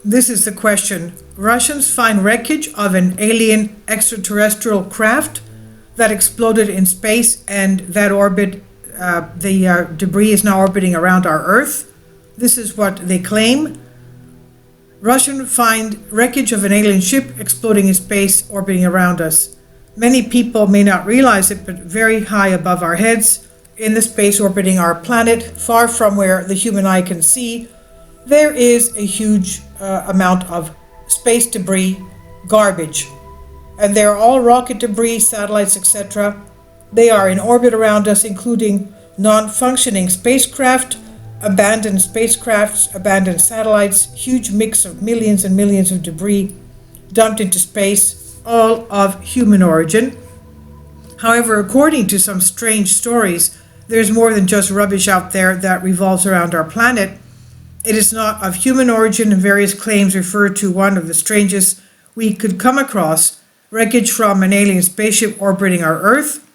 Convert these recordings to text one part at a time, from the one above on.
This is the question. Russians find wreckage of an alien extraterrestrial craft that exploded in space, and that the debris is now orbiting around our Earth. This is what they claim. Russians find wreckage of an alien ship exploding in space, orbiting around us. Many people may not realize it, but very high above our heads, in the space orbiting our planet, far from where the human eye can see, there is a huge amount of space debris, garbage. And they're all rocket debris, satellites, etc. They are in orbit around us, including non-functioning spacecraft, abandoned spacecrafts, abandoned satellites, huge mix of millions and millions of debris dumped into space, all of human origin. However, according to some strange stories, there's more than just rubbish out there that revolves around our planet. It is not of human origin, and various claims refer to one of the strangest we could come across, wreckage from an alien spaceship orbiting our Earth.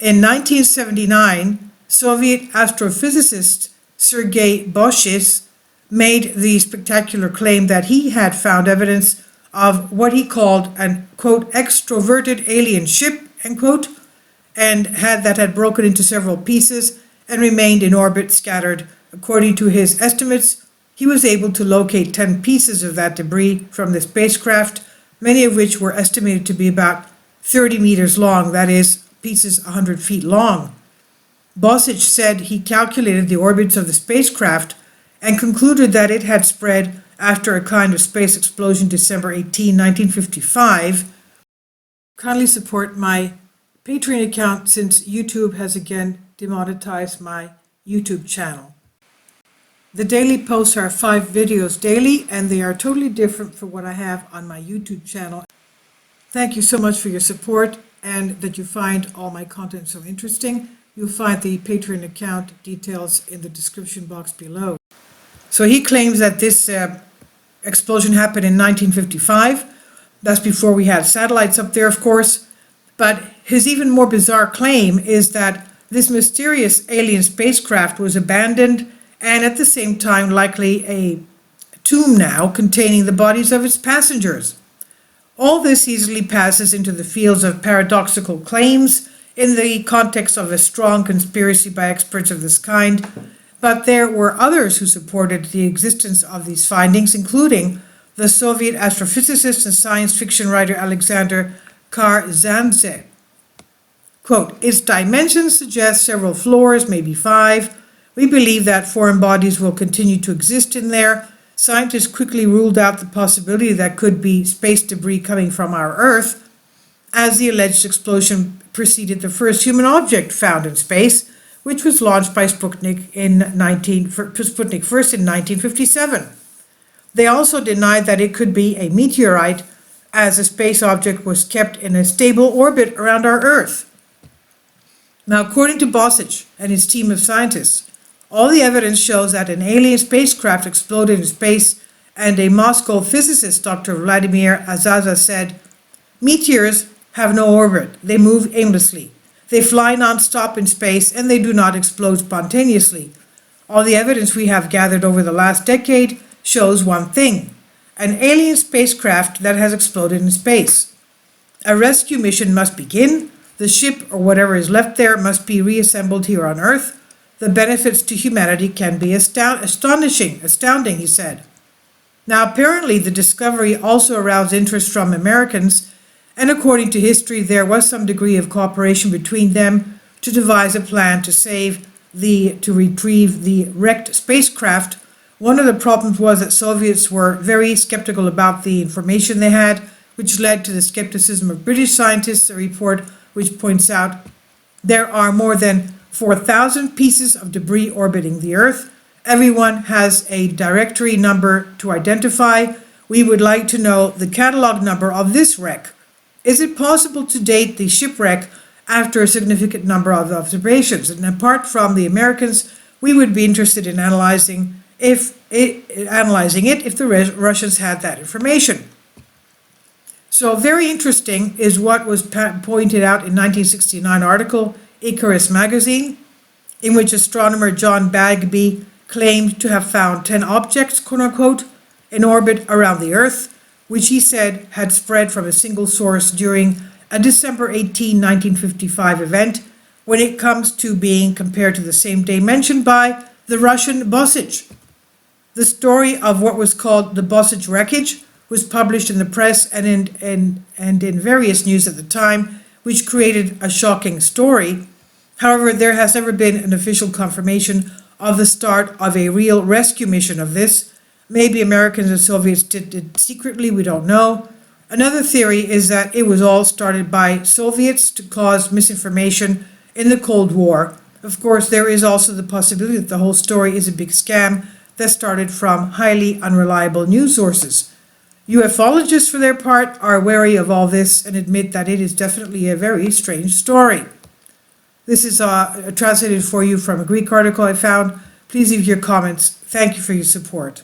In 1979, Soviet astrophysicist Sergei Boschis made the spectacular claim that he had found evidence of what he called an, quote, extroverted alien ship, end quote, and had broken into several pieces and remained in orbit scattered. According to his estimates, he was able to locate 10 pieces of that debris from the spacecraft, many of which were estimated to be about 30 meters long, that is, pieces 100 feet long. Boschis said he calculated the orbits of the spacecraft and concluded that it had spread after a kind of space explosion December 18, 1955. Kindly support my Patreon account since YouTube has again demonetized my YouTube channel. The daily posts are 5 videos daily, and they are totally different from what I have on my YouTube channel. Thank you so much for your support and that you find all my content so interesting. You'll find the Patreon account details in the description box below. So he claims that this explosion happened in 1955. That's before we had satellites up there, of course. But his even more bizarre claim is that this mysterious alien spacecraft was abandoned, and at the same time likely a tomb now containing the bodies of its passengers. All this easily passes into the fields of paradoxical claims in the context of a strong conspiracy by experts of this kind, but there were others who supported the existence of these findings, including the Soviet astrophysicist and science fiction writer Alexander Karzantsev. Quote, its dimensions suggest several floors, maybe 5. We believe that foreign bodies will continue to exist in there. Scientists quickly ruled out the possibility that could be space debris coming from our Earth, as the alleged explosion preceded the first human object found in space, which was launched by Sputnik first in 1957. They also denied that it could be a meteorite, as a space object was kept in a stable orbit around our Earth. Now, according to Boschis and his team of scientists, all the evidence shows that an alien spacecraft exploded in space, and a Moscow physicist, Dr. Vladimir Azaza, said, meteors have no orbit. They move aimlessly. They fly non-stop in space, and they do not explode spontaneously. All the evidence we have gathered over the last decade shows one thing: an alien spacecraft that has exploded in space. A rescue mission must begin. The ship, or whatever is left there, must be reassembled here on Earth. The benefits to humanity can be astounding, he said. Now, apparently, the discovery also aroused interest from Americans, and according to history, there was some degree of cooperation between them to devise a plan to retrieve the wrecked spacecraft. One of the problems was that Soviets were very skeptical about the information they had, which led to the skepticism of British scientists, a report which points out there are more than 4,000 pieces of debris orbiting the Earth. Everyone has a directory number to identify. We would like to know the catalog number of this wreck. Is it possible to date the shipwreck after a significant number of observations? And apart from the Americans, we would be interested in analyzing it if the Russians had that information. So very interesting is what was pointed out in 1969 article, Icarus magazine, in which astronomer John Bagby claimed to have found 10 objects, quote unquote, in orbit around the Earth, which he said had spread from a single source during a December 18, 1955 event, when it comes to being compared to the same day mentioned by the Russian Bosich. The story of what was called the Bosich Wreckage was published in the press and in various news at the time, which created a shocking story. However, there has never been an official confirmation of the start of a real rescue mission of this. Maybe Americans and Soviets did it secretly, we don't know. Another theory is that it was all started by Soviets to cause misinformation in the Cold War. Of course, there is also the possibility that the whole story is a big scam that started from highly unreliable news sources. UFologists, for their part, are wary of all this and admit that it is definitely a very strange story. This is translated for you from a Greek article I found. Please leave your comments. Thank you for your support.